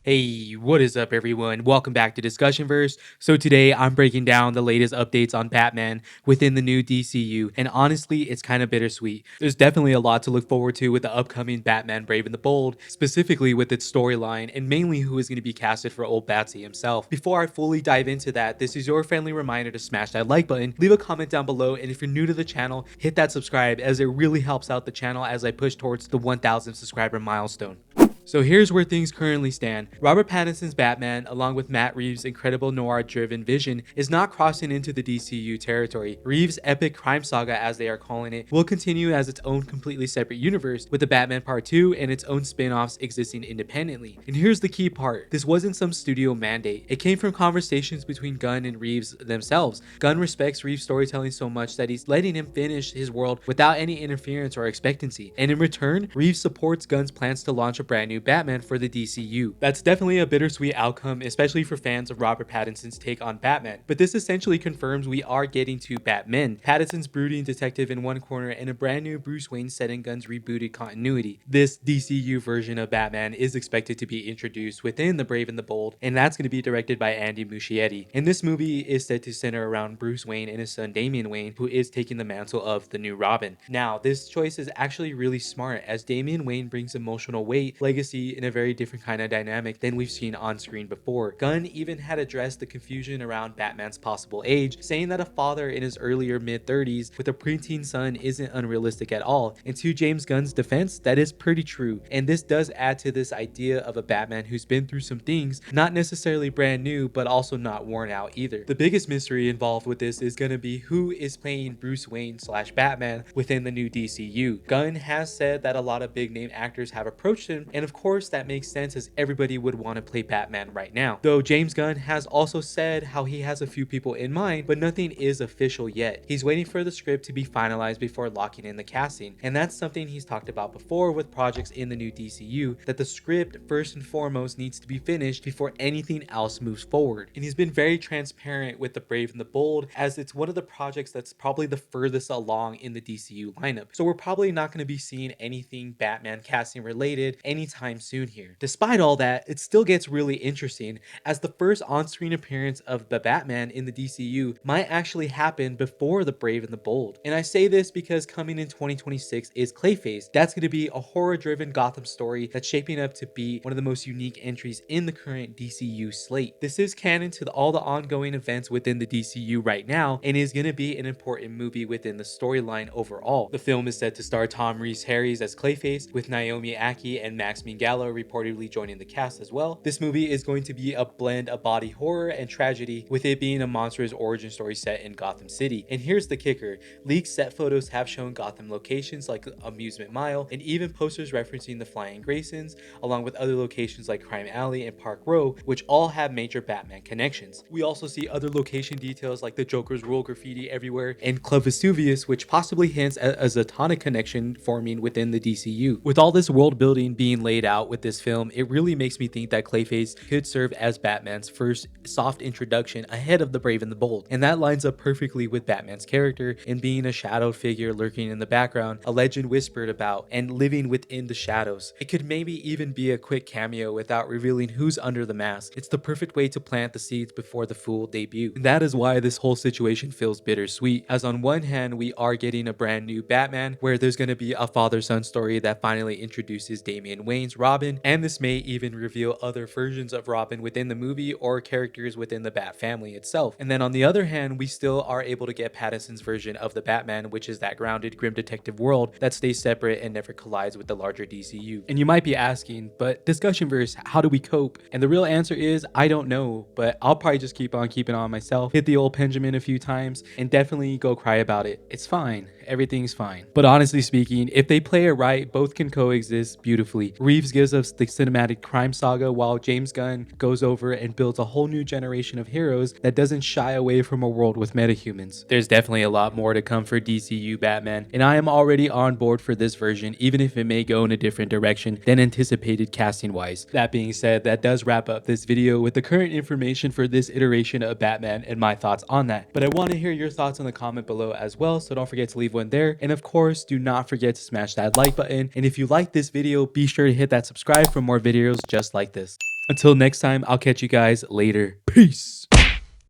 Hey, what is up everyone? Welcome back to Discussionverse. So today I'm breaking down the latest updates on Batman within the new DCU, and honestly, it's kind of bittersweet. There's definitely a lot to look forward to with the upcoming Batman Brave and the Bold, specifically with its storyline and mainly who is going to be casted for old Batsy himself. Before I fully dive into that, this is your friendly reminder to smash that like button, leave a comment down below, and if you're new to the channel, hit that subscribe as it really helps out the channel as I push towards the 1,000 subscriber milestone. So here's where things currently stand. Robert Pattinson's Batman, along with Matt Reeves' incredible noir-driven vision, is not crossing into the DCU territory. Reeves' epic crime saga, as they are calling it, will continue as its own completely separate universe, with the Batman Part 2 and its own spin-offs existing independently. And here's the key part. This wasn't some studio mandate. It came from conversations between Gunn and Reeves themselves. Gunn respects Reeves' storytelling so much that he's letting him finish his world without any interference or expectancy. And in return, Reeves supports Gunn's plans to launch a brand new Batman for the DCU. That's definitely a bittersweet outcome, especially for fans of Robert Pattinson's take on Batman. But this essentially confirms we are getting two Batmen. Pattinson's brooding detective in one corner and a brand new Bruce Wayne set in Gunn's rebooted continuity. This DCU version of Batman is expected to be introduced within The Brave and the Bold, and that's going to be directed by Andy Muschietti. And this movie is said to center around Bruce Wayne and his son Damian Wayne, who is taking the mantle of the new Robin. Now, this choice is actually really smart, as Damian Wayne brings emotional weight, legacy, in a very different kind of dynamic than we've seen on screen before. Gunn even had addressed the confusion around Batman's possible age, saying that a father in his earlier mid-30s with a preteen son isn't unrealistic at all. And to James Gunn's defense, that is pretty true. And this does add to this idea of a Batman who's been through some things, not necessarily brand new, but also not worn out either. The biggest mystery involved with this is going to be who is playing Bruce Wayne / Batman within the new DCU. Gunn has said that a lot of big name actors have approached him, and of course that makes sense as everybody would want to play Batman right now. Though James Gunn has also said how he has a few people in mind, but nothing is official yet. He's waiting for the script to be finalized before locking in the casting, and that's something he's talked about before with projects in the new DCU, that the script first and foremost needs to be finished before anything else moves forward. And he's been very transparent with The Brave and the Bold, as it's one of the projects that's probably the furthest along in the DCU lineup. So we're probably not going to be seeing anything Batman casting related anytime soon here. Despite all that, it still gets really interesting, as the first on-screen appearance of the Batman in the DCU might actually happen before The Brave and the Bold. And I say this because coming in 2026 is Clayface. That's going to be a horror-driven Gotham story that's shaping up to be one of the most unique entries in the current DCU slate. This is canon to all the ongoing events within the DCU right now, and is going to be an important movie within the storyline overall. The film is set to star Tom Rhys-Harris as Clayface, with Naomi Ackie and Max Minghella reportedly joining the cast as well. This movie is going to be a blend of body horror and tragedy, with it being a monstrous origin story set in Gotham City. And here's the kicker: leaked set photos have shown Gotham locations like Amusement Mile, and even posters referencing the Flying Graysons, along with other locations like Crime Alley and Park Row, which all have major Batman connections. We also see other location details like the Joker's Roll Graffiti everywhere and Club Vesuvius, which possibly hints at a Zatanna connection forming within the DCU. With all this world building being laid out with this film, it really makes me think that Clayface could serve as Batman's first soft introduction ahead of The Brave and the Bold. And that lines up perfectly with Batman's character in being a shadowed figure lurking in the background, a legend whispered about, and living within the shadows. It could maybe even be a quick cameo without revealing who's under the mask. It's the perfect way to plant the seeds before the full debut. And that is why this whole situation feels bittersweet, as on one hand we are getting a brand new Batman where there's going to be a father-son story that finally introduces Damian Wayne's Robin, and this may even reveal other versions of Robin within the movie or characters within the Bat family itself. And then on the other hand, we still are able to get Pattinson's version of the Batman, which is that grounded grim detective world that stays separate and never collides with the larger DCU. And you might be asking, but Discussionverse, how do we cope? And the real answer is, I don't know, but I'll probably just keep on keeping on myself, hit the old Benjamin a few times, and definitely go cry about it. It's fine. Everything's fine. But honestly speaking, if they play it right, both can coexist beautifully. Reeves gives us the cinematic crime saga, while James Gunn goes over and builds a whole new generation of heroes that doesn't shy away from a world with metahumans. There's definitely a lot more to come for DCU Batman, and I am already on board for this version, even if it may go in a different direction than anticipated casting wise. That being said, that does wrap up this video with the current information for this iteration of Batman and my thoughts on that. But I want to hear your thoughts in the comment below as well, so don't forget to leave one there. And of course, do not forget to smash that like button. And if you like this video, be sure to hit that subscribe for more videos just like this. Until next time, I'll catch you guys later. Peace.